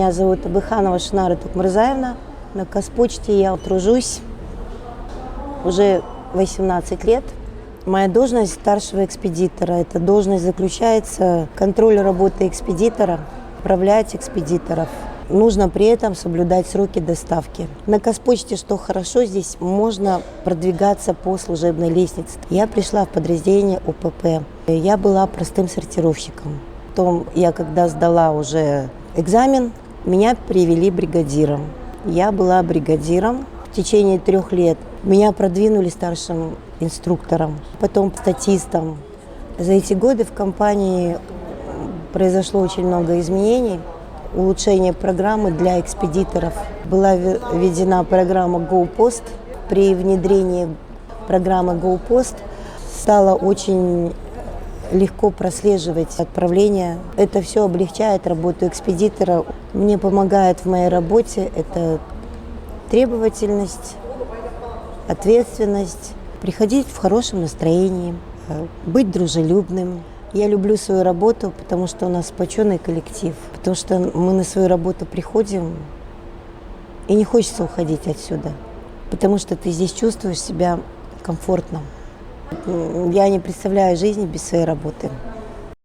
Меня зовут Абыханова Шынара Тукмырзаевна. На Казпочте я тружусь уже 18 лет. Моя должность старшего экспедитора. Эта должность заключается в контроле работы экспедитора, управлять экспедиторов. Нужно при этом соблюдать сроки доставки. На Казпочте, что хорошо, здесь можно продвигаться по служебной лестнице. Я пришла в подразделение ОПП. Я была простым сортировщиком. Потом я, когда сдала уже экзамен, меня привели бригадиром. Я была бригадиром в течение 3 лет. Меня продвинули старшим инструктором, потом статистом. За эти годы в компании произошло очень много изменений. Улучшение программы для экспедиторов. Была введена программа GoPost. При внедрении программы GoPost стало очень легко прослеживать отправление. Это все облегчает работу экспедитора. Мне помогает в моей работе это требовательность, ответственность, приходить в хорошем настроении, быть дружелюбным. Я люблю свою работу, потому что у нас сплоченный коллектив, потому что мы на свою работу приходим, и не хочется уходить отсюда, потому что ты здесь чувствуешь себя комфортно. Я не представляю жизни без своей работы.